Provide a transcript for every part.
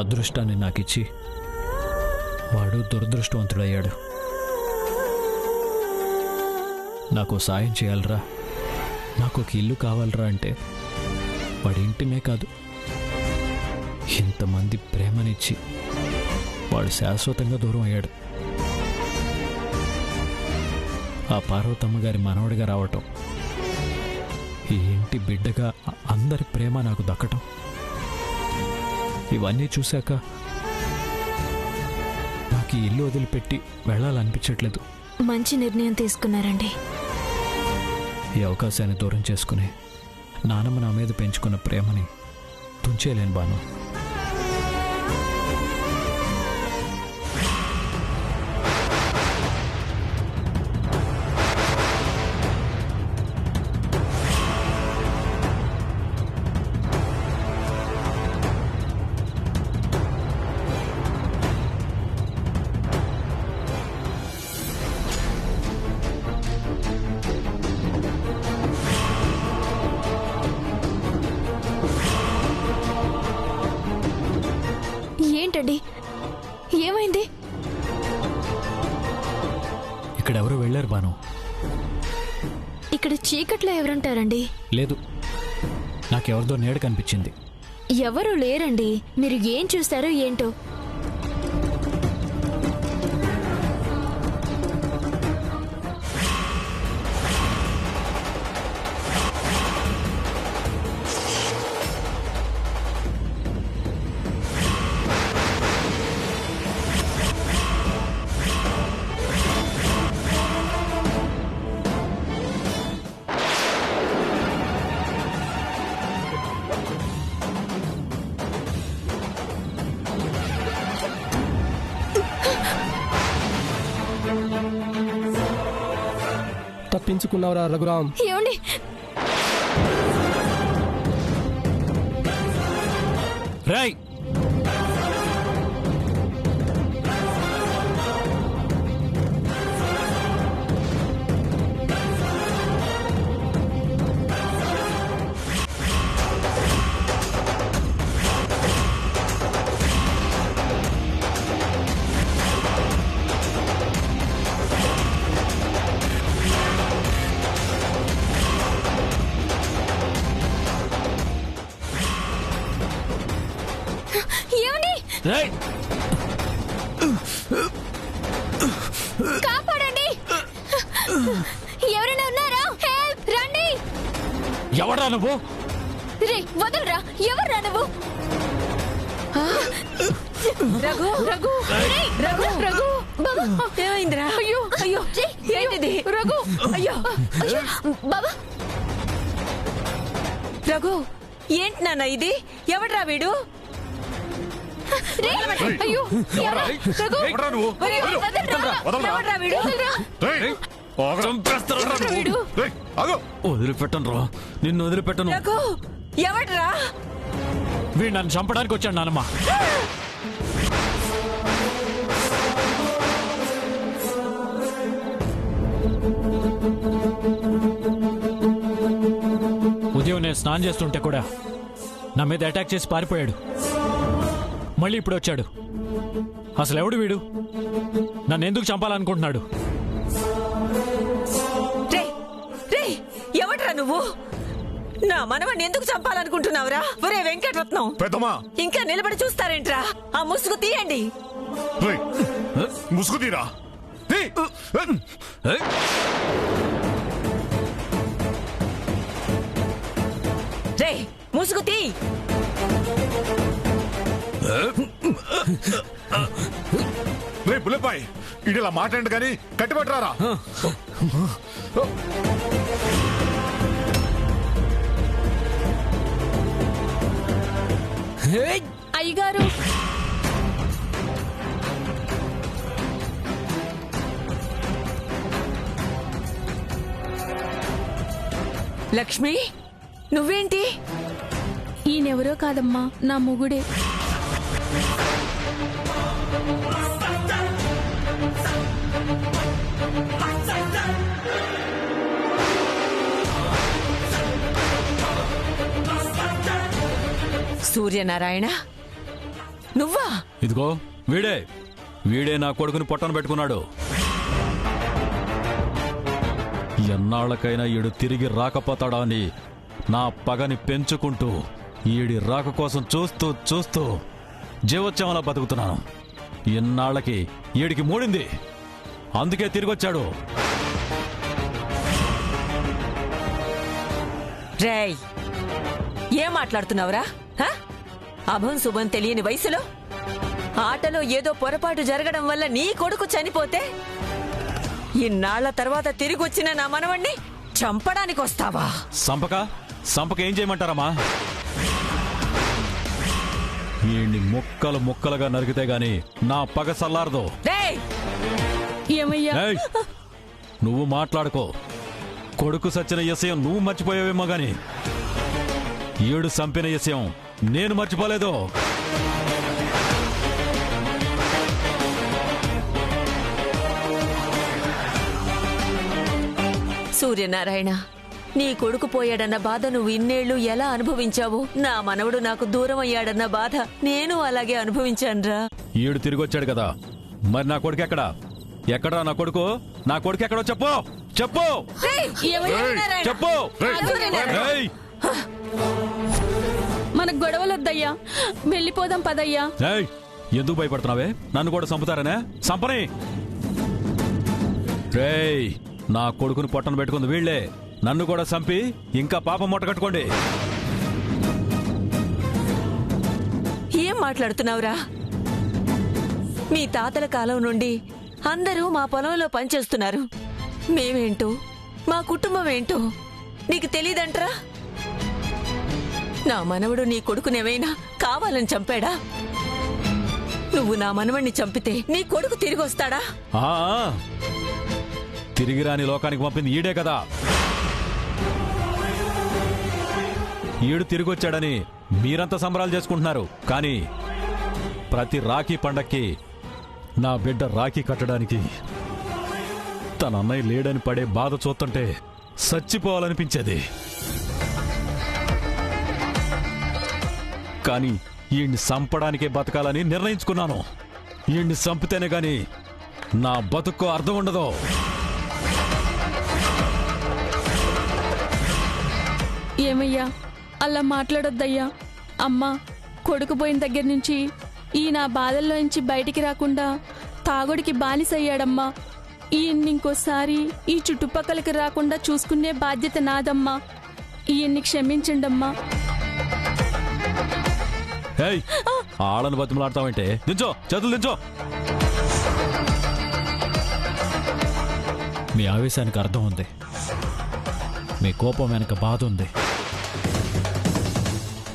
అదృష్టాన్ని నాకిచ్చి వాడు దురదృష్టవంతుడయ్యాడు. నాకు సాయం చేయాలరా, నాకు ఒక ఇల్లు కావాలరా అంటే వాడి ఇంటినే కాదు, ఇంతమంది ప్రేమనిచ్చి వాడు శాశ్వతంగా దూరం అయ్యాడు. ఆ పార్వతమ్మ గారి మనవడిగా రావటం, ఈ ఇంటి బిడ్డగా అందరి ప్రేమ నాకు దక్కటం, ఇవన్నీ చూశాక నాకు ఈ ఇల్లు వదిలిపెట్టి వెళ్ళాలనిపించట్లేదు. మంచి నిర్ణయం తీసుకున్నారండి. ఈ అవకాశాన్ని దూరం చేసుకుని నానమ్మ నా మీద పెంచుకున్న ప్రేమని తుంచేయలేను బాను. ఏంటండి, ఏమైంది? ఇక్కడెవరు వెళ్ళారు బాను? ఇక్కడ చీకట్లో ఎవరుంటారండి? లేదు, నాకెవరిదో నీడ కనిపించింది. ఎవరు లేరండి. మీరు ఏం చూస్తారో ఏంటో. తప్పించుకున్నావురా రఘురామ్. ఏమండి, రాయ్ ఏమండి, కాపాడండి. ఎవరైనా ఉన్నారా? హెల్ప్, రండి. ఎవరా నువ్వు? రే వదలరా, ఎవర్రా నువ్వు? రఘు రఘు రఘు రఘు బాబా, ఏమైందిరా? అయ్యో అయ్యో, ఏంటిది? రఘు, అయ్యో అయ్యో బాబా. రఘు, ఏంటి నాన్న ఇది? ఎవడ్రా వీడు? రే, అయ్యో, ఎవరా? రఘు, అయ్యో, వదలరా. ఎవడ్రా వీడు? వదిలిపెట్టను రా, నిన్ను వదిలిపెట్టను. రఘు, ఎవడ్రా? వీడు నన్ను చంపడానికి వచ్చాడు నానమ్మ. ఉదయం నేను స్నానం చేస్తుంటే కూడా నా మీద అటాక్ చేసి పారిపోయాడు. మళ్ళీ ఇప్పుడు వచ్చాడు. అసలు ఎవడు వీడు? నన్ను ఎందుకు చంపాలనుకుంటున్నాడు? ఎవడ్రా నువ్వు? నా మనవణ్ణి ఎందుకు చంపాలనుకుంటున్నావురా? ఒరే వెంకటరత్నం, పెద్దమ్మా, ఇంకా నిలబడి చూస్తారేంట్రా? ఆ ముసుగు తీయండి. ముసుగు తీరా. రే ముసుగు తీ. రే పుల్లపాయ్, ఇడిలా మాట్లాడండి కానీ కట్టిపట్టరారా. అయ్యగారు, లక్ష్మి, నువ్వేంటి? ఈయనెవరో కాదమ్మా, నా మొగుడే. సూర్యనారాయణ, నువ్వా? ఇదిగో వీడే నా కొడుకుని పొట్టన పెట్టుకున్నాడు. ఎన్నాళ్ళకైనా ఈడు తిరిగి రాకపోతాడా అని నా పగని పెంచుకుంటూ ఈడి రాక కోసం చూస్తూ చూస్తూ జీవోత్సవంలా బతుకుతున్నాను. ఎన్నాళ్ళకి ఈడికి మూడింది, అందుకే తిరిగొచ్చాడు. రేయ్, ఏం మాట్లాడుతున్నావురా? హ? అభం శుభం తెలియని వయసులో ఆటలో ఏదో పొరపాటు జరగడం వల్ల నీ కొడుకు చనిపోతే ఇన్నాళ్ల తర్వాత తిరిగొచ్చిన నా మనవణ్ణి చంపడానికి వస్తావా? సంపక ఏం చేయమంటారమ్మా? ఈయన్ని ముక్కలు ముక్కలుగా నరికితే గాని నా పగ సల్లారదు. రేయ్, ఏయ్, నువ్వు మాట్లాడుకో. కొడుకు సచ్చిన విషయం నువ్వు మర్చిపోయావేమో గాని ఈడు సంపిన విషయం నేను మర్చిపోలేదు. సూర్యనారాయణ, నీ కొడుకు పోయాడన్న బాధ నువ్వు ఇన్నేళ్లు ఎలా అనుభవించావు? నా మనవడు నాకు దూరం అయ్యాడన్న బాధ నేను అలాగే అనుభవించానురా. ఈడు తిరిగొచ్చాడు కదా, మరి నా కొడుకు ఎక్కడా? నా కొడుకు ఎక్కడో చెప్పు చెప్పు చెప్పు. ఏయ్, మనకు గొడవలొద్దయ్యా, వెళ్ళిపోదాం పదయ్యా. ఏయ్, ఎందుకు భయపడుతున్నావే? నన్ను కూడా చంపుతారనే? సంపని. రేయ్, నా కొడుకుని పొట్టను పెట్టుకుంది వీళ్లే. నన్ను కూడా చంపి ఇంకా పాపం మూట కట్టుకోండి. ఏం మాట్లాడుతున్నావురా? మీ తాతల కాలం నుండి అందరూ మా పొలంలో పనిచేస్తున్నారు. మేమేంటో, మా కుటుంబం ఏంటో నీకు తెలీదంట్రా? నా మనవడు నీ కొడుకునేమైనా కావాలని చంపాడా? నువ్వు నా మనవణ్ణి చంపితే నీ కొడుకు తిరిగి వస్తాడా? తిరిగి రాని లోకానికి పంపింది ఈడే కదా. ఈడు తిరిగొచ్చాడని మీరంతా సంబరాలు చేసుకుంటున్నారు, కానీ ప్రతి రాఖీ పండక్కి నా బిడ్డ రాఖీ కట్టడానికి తన అన్నయ్య లేడని పడే బాధ చూస్తుంటే చచ్చిపోవాలనిపించేది. కానీ ఈయన్ని చంపడానికే బతకాలని నిర్ణయించుకున్నాను. ఈయన్ని చంపితేనే గాని నా బతుకు అర్థం ఉండదు. ఏమయ్యా, అలా మాట్లాడొద్దయ్యా. అమ్మా, కొడుకు పోయిన దగ్గర నుంచి ఈ నా బాధల్లో నుంచి బయటికి రాకుండా తాగుడికి బానిసయ్యాడమ్మా. ఈయన్ని ఇంకోసారి ఈ చుట్టుపక్కలకి రాకుండా చూసుకునే బాధ్యత నాదమ్మా. ఈయన్ని క్షమించండమ్మా. ఆళ్ళను బతిమలాడతావంటే దించో, చేతులు దించో. మీ ఆవేశానికి అర్థం ఉంది, మీ కోపం వెనక బాధ ఉంది.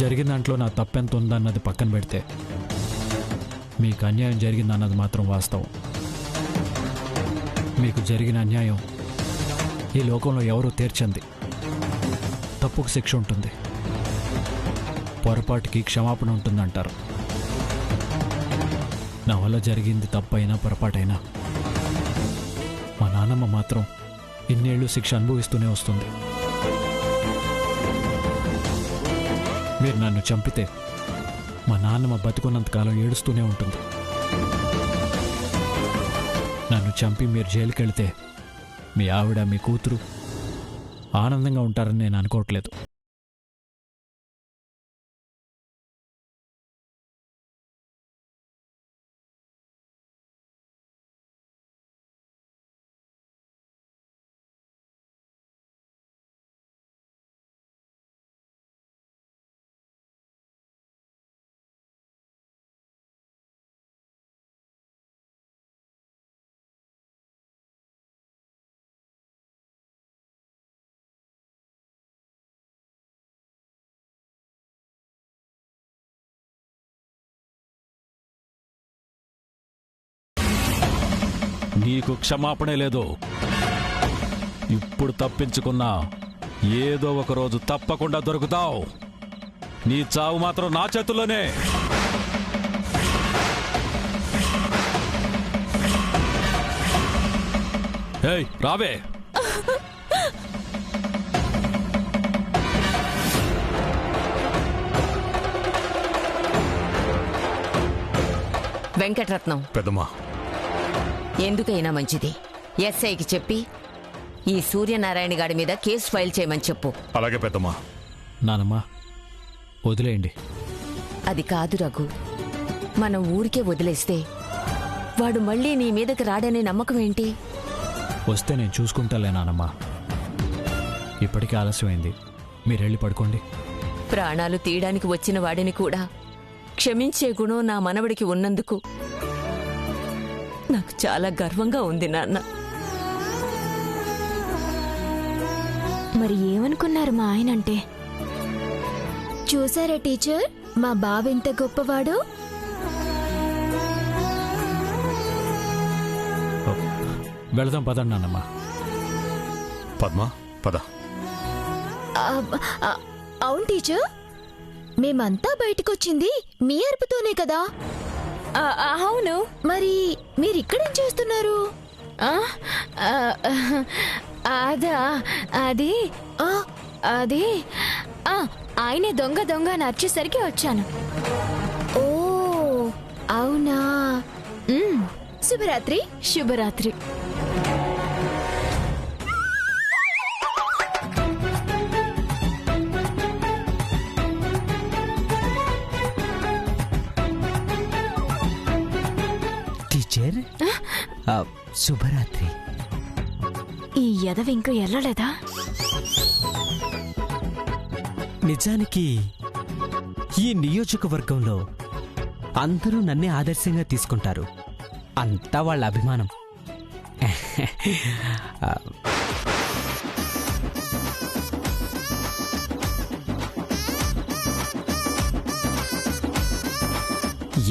జరిగిన దాంట్లో నా తప్పెంత ఉందన్నది పక్కన పెడితే మీకు అన్యాయం జరిగిందన్నది మాత్రం వాస్తవం. మీకు జరిగిన అన్యాయం ఈ లోకంలో ఎవరూ తీర్చంది. తప్పుకు శిక్ష ఉంటుంది, పొరపాటుకి క్షమాపణ ఉంటుందంటారు. నా వల్ల జరిగింది తప్పైనా పొరపాటైనా మా నాన్నమ్మ మాత్రం ఇన్నేళ్లు శిక్ష అనుభవిస్తూనే వస్తుంది. మీరు నన్ను చంపితే మా నాన్నమ్మ బతుకున్నంతకాలం ఏడుస్తూనే ఉంటుంది. నన్ను చంపి మీరు జైలుకి వెళితే మీ ఆవిడ, మీ కూతురు ఆనందంగా ఉంటారని నేను అనుకోవట్లేదు. నీకు క్షమాపణే లేదు. ఇప్పుడు తప్పించుకున్నా ఏదో ఒక రోజు తప్పకుండా దొరుకుతావు. నీ చావు మాత్రం నా చేతుల్లోనే. ఏయ్, రావే. వెంకటరత్నం, పెద్దమ్మా. ఎందుకైనా మంచిది ఎస్ఐకి చెప్పి ఈ సూర్యనారాయణ గారి మీద కేసు ఫైల్ చేయమని చెప్పు. అలాగే పెద్దమ్మా. నానమ్మా వదిలేయండి. అది కాదు రఘు, మనం ఊరికే వదిలేస్తే వాడు మళ్ళీ నీ మీదకి రాడనే నమ్మకం ఏంటి? వస్తే నేను చూసుకుంటాలే నానమ్మా. ఇప్పటికే ఆలస్యమైంది, మీరెళ్ళి పడుకోండి. ప్రాణాలు తీయడానికి వచ్చిన వాడిని కూడా క్షమించే గుణం నా మనవడికి ఉన్నందుకు నాకు చాలా గర్వంగా ఉంది నాన్న. మరి ఏమనుకున్నారు మా ఆయన అంటే? చూసారా టీచర్, మా బావ ఎంత గొప్పవాడు. వెళదాం పదండి నానమ్మా. పద్మా పద. అవును టీచర్, మేమంతా బయటకొచ్చింది మీ అరుపుతోనే కదా. అవును. మరి మీరిక్కడేం చేస్తున్నారు? అదా అది అది ఆయనే దొంగ దొంగ అని అరిచేసరికి వచ్చాను. ఓ అవునా. శుభరాత్రి. శుభరాత్రి. టీచర్ శుభరాత్రి. ఈ ఎదవి ఇంకో ఎల్లలేదా? నిజానికి ఈ నియోజకవర్గంలో అందరూ నన్నే ఆదర్శంగా తీసుకుంటారు. అంతా వాళ్ళ అభిమానం.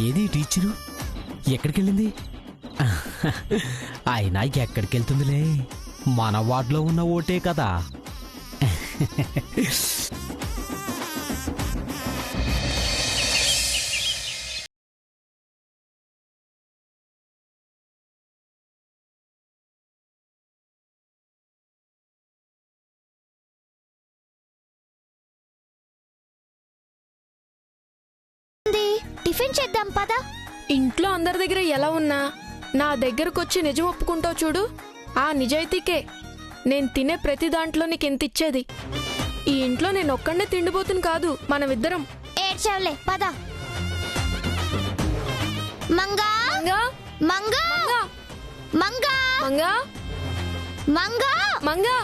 ఏది టీచరు ఎక్కడికెళ్ళింది? ఆయన ఎక్కడికెళ్తుందిలే, మన వార్డులో ఉన్న ఓటే కదా. టిఫిన్ చేద్దాం పదా. ఇంట్లో అందరి దగ్గర ఎలా ఉన్నా నా దగ్గరకొచ్చి నిజం ఒప్పుకుంటావు చూడు, ఆ నిజాయితీకే నేను తినే ప్రతి దాంట్లో నీకెంత ఇచ్చేది. ఈ ఇంట్లో నేను ఒక్కడే తిండిపోతుని కాదు, మనమిద్దరం. ఏడ్చావులే పదా. మంగా మంగా మంగా మంగా మంగా మంగా.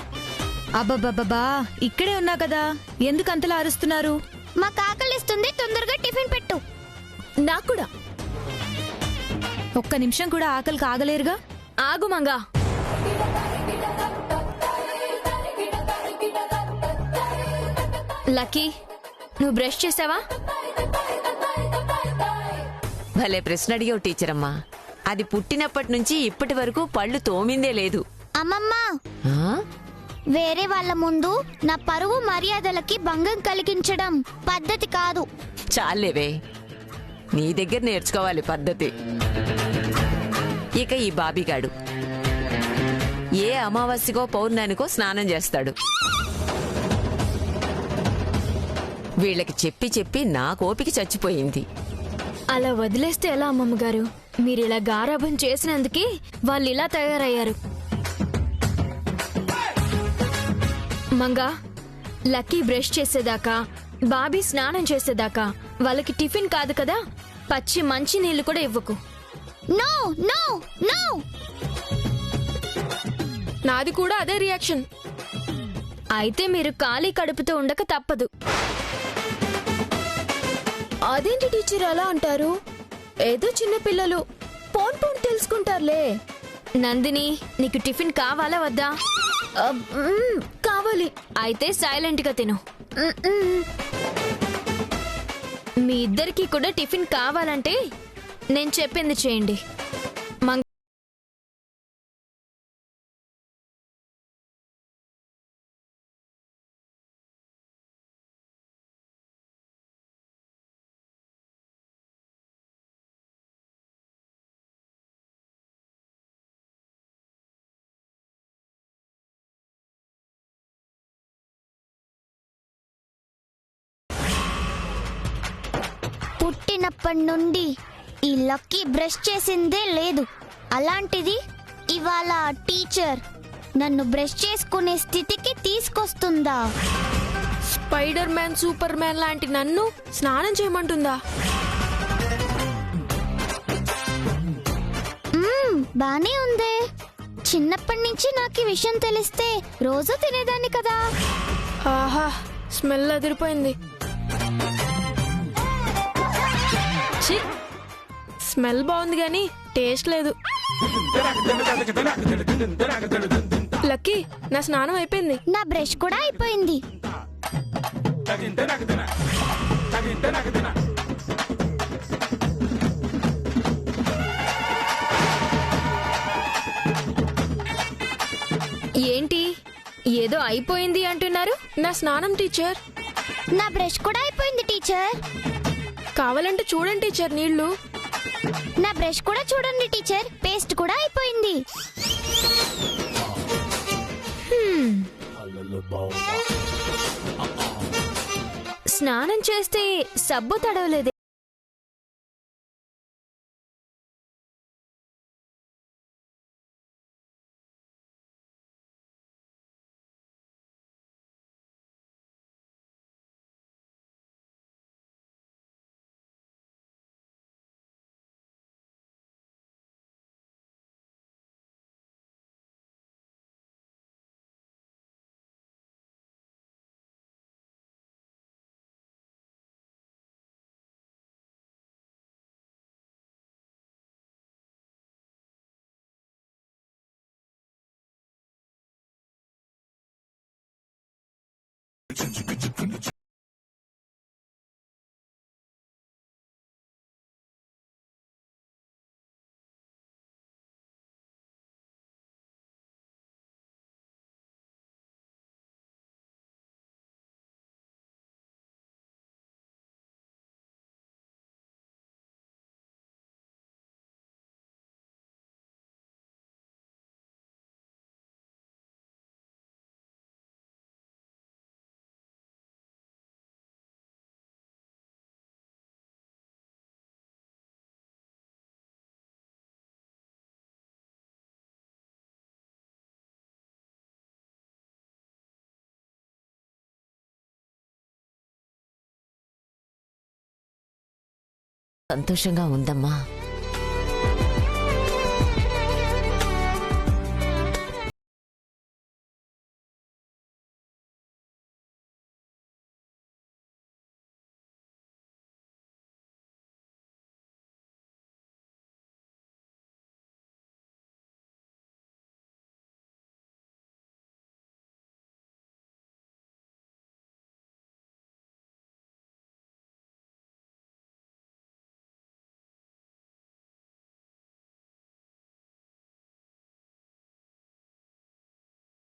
అబ్బబ్బబ్బా, ఇక్కడే ఉన్నా కదా, ఎందుకు అంతలా అరుస్తున్నారు? మాకు ఆకలిస్తుంది, తొందరగా టిఫిన్ పెట్టు. నాకు కూడా. ఒక్క నిమిషం కూడా ఆకలి కాగలేరుగా. ఆగు మంగా. లక్కీ, నువ్వు బ్రష్ చేసావా? భలే ప్రశ్న అడిగావు టీచర్ అమ్మా. అది పుట్టినప్పటి నుంచి ఇప్పటి వరకు పళ్ళు తోమిందే లేదు. అమ్మమ్మ, ఆ? వేరే వాళ్ళ ముందు నా పరువు మర్యాదలకి భంగం కలిగించడం పద్ధతి కాదు. చాలేవే, నీ దగ్గర నేర్చుకోవాలి పద్ధతి. ఇక ఈ బాబిగాడు ఏ అమావాస్యకో పౌర్ణానికో స్నానం చేస్తాడు. వీళ్ళకి చెప్పి చెప్పి నా కోపిక చచ్చిపోయింది. అలా వదిలేస్తే ఎలా అమ్మమ్మగారు? మీరిలా గారాబం చేసినందుకే వాళ్ళు ఇలా తయారయ్యారు. మంగా, లక్కీ బ్రష్ చేసేదాకా, బాబీ స్నానం చేసేదాకా వాళ్ళకి టిఫిన్ కాదు కదా, పచ్చి మంచి నీళ్లు కూడా ఇవ్వకు. No no no. నాది కూడా అదే రియాక్షన్. అయితే మీరు ఖాళీ కడుపుతో ఉండక తప్పదు. అదేంటి టీచర్ అలా అంటారు? ఏదో చిన్న పిల్లలు పోన్ పోన్ తెలుసుకుంటారులే. నందిని, నీకు టిఫిన్ కావాలా వద్దా? కావాలి. అయితే సైలెంట్ గా తిను. మీ ఇద్దరికి కూడా టిఫిన్ కావాలంటే నేను చెప్పింది చేయండి. పుట్టినప్పటి నుండి ఈ లక్కీ బ్రష్ చేసిందే లేదు, అలాంటిది ఇవాళ టీచర్ నన్ను బ్రష్ చేసుకునే స్థితికి తీసుకొస్తుందా? స్పైడర్ మ్యాన్, సూపర్ మ్యాన్ లాంటి నన్ను స్నానం చేయమంటుందా? బానే ఉందే. చిన్నప్పటి నుంచి నాకు ఈ విషయం తెలిస్తే రోజు తినేదాన్ని కదా. ఆహా, స్మెల్ అదిరిపోయింది. ఛీ, స్మెల్ బాగుంది కానీ టేస్ట్ లేదు. లక్కీ, నా స్నానం అయిపోయింది. నా బ్రష్ కూడా అయిపోయింది. ఏంటి ఏదో అయిపోయింది అంటున్నారు? నా స్నానం టీచర్. నా బ్రష్ కూడా అయిపోయింది టీచర్. కావాలంటే చూడండి టీచర్ నీళ్లు. నా బ్రష్ కూడా చూడండి టీచర్, పేస్ట్ కూడా అయిపోయింది. స్నానం చేస్తే సబ్బు తడవలేదే. సంతోషంగా ఉందమ్మా.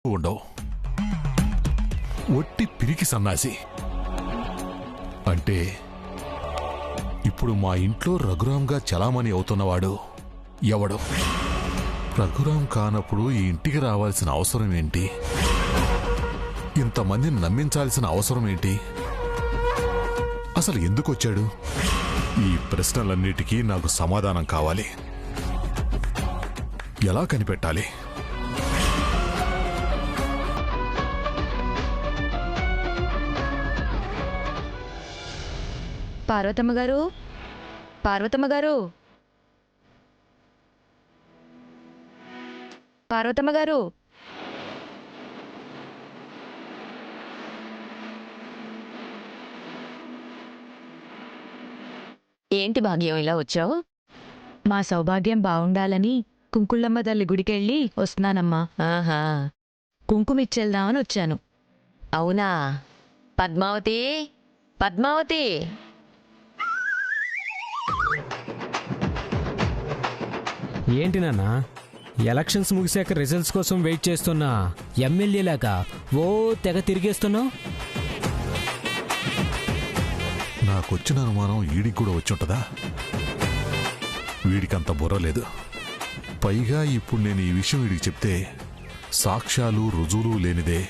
ఉండవు. ఒట్టి పిరికి సన్నాసి. అంటే ఇప్పుడు మా ఇంట్లో రఘురాంగా చలామణి అవుతున్నవాడు ఎవడు? రఘురాం కానప్పుడు ఈ ఇంటికి రావాల్సిన అవసరం ఏంటి? ఇంతమందిని నమ్మించాల్సిన అవసరం ఏంటి? అసలు ఎందుకు వచ్చాడు? ఈ ప్రశ్నలన్నిటికీ నాకు సమాధానం కావాలి. ఎలా కనిపెట్టాలి? పార్వతమ్మ గారు, పార్వతమ్మ గారు, పార్వతమ్మ గారు. ఏంటి భాగ్యం ఇలా వచ్చావు? మా సౌభాగ్యం బాగుండాలని కుంకుళ్ళమ్మ తల్లి గుడికెళ్ళి వస్తున్నానమ్మా. ఆహా, కుంకుమిచ్చేద్దామని వచ్చాను. అవునా? పద్మావతి, పద్మావతి. ఏంటి నాన్న, ఎలక్షన్స్ ముగిశాక రిజల్ట్స్ కోసం వెయిట్ చేస్తున్నా ఎమ్మెల్యేలాగా ఓ తెగ తిరిగేస్తున్నావు? నాకొచ్చిన అనుమానం వీడికి కూడా వచ్చుంటదా? వీడికంత బుర్ర లేదు. పైగా ఇప్పుడు నేను ఈ విషయం వీడికి చెప్తే సాక్ష్యాలు రుజువులు లేనిదే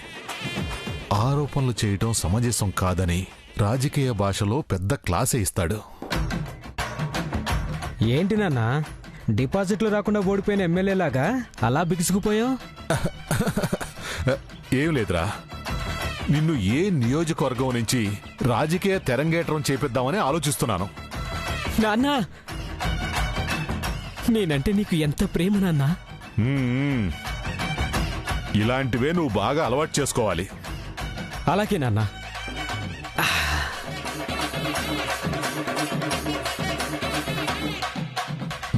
ఆరోపణలు చేయటం సమంజసం కాదని రాజకీయ భాషలో పెద్ద క్లాసే ఇస్తాడు. ఏంటి నాన్న డిపాజిట్లు రాకుండా ఓడిపోయిన ఎమ్మెల్యేలాగా అలా బిగుసుకుపోయావు? ఏం లేదురా, నిన్ను ఏ నియోజకవర్గం నుంచి రాజకీయ తెరంగేట్రం చేపిద్దామని ఆలోచిస్తున్నాను. నాన్న నేనంటే నీకు ఎంత ప్రేమ నాన్న. ఇలాంటివే నువ్వు బాగా అలవాటు చేసుకోవాలి. అలాగే నాన్న.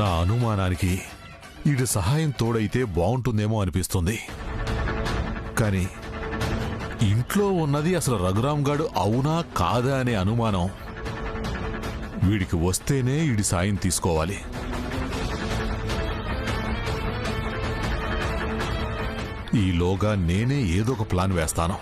నా అనుమానానికి ఇటు సహాయం తోడైతే బాగుంటుందేమో అనిపిస్తుంది. కానీ ఇంట్లో ఉన్నది అసలు రఘురామ్ గాడు అవునా కాదా అనే అనుమానం వీడికి వస్తేనే ఈడి సాయం తీసుకోవాలి. ఈలోగా నేనే ఏదో ఒక ప్లాన్ వేస్తాను.